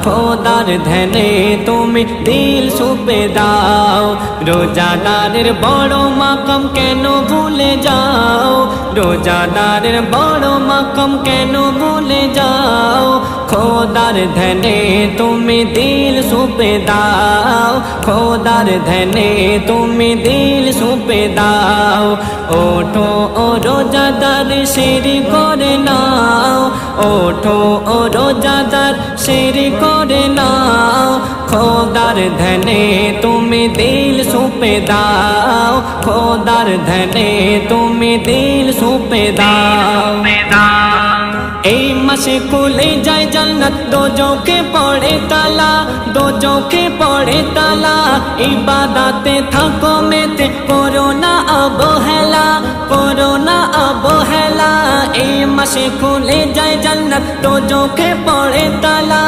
খোদার ধ্যানে তুমি দিল সঁপে দাও। রোজাদারের বড় মাকাম কেন ভুলে যাও, রোজাদারের বড় মাকাম কেন ভুলে যাও। খোদার ধ্যানে তুমি দিল সঁপে দাও, খোদার ধ্যানে তুমি দিল সঁপে দাও। ওঠো ও রোজাদার শিরি করে নাও, ওঠো ও রোজাদার শিরি করে নাও। খোদার ধ্যানে তুমি দিল সঁপে দাও, খোদার ধ্যানে তুমি দিল সঁপে দাও। এই মাসে খুলে যায় জান্নাত, দোজখে পড়ে তালা, দোজখে পড়ে তালা। ইবাদতে থাকো মেতে, করো না অবহেলা, করো না অবহেলা। এই মাসে খুলে যায় জান্নাত, দোজখে পড়ে তালা।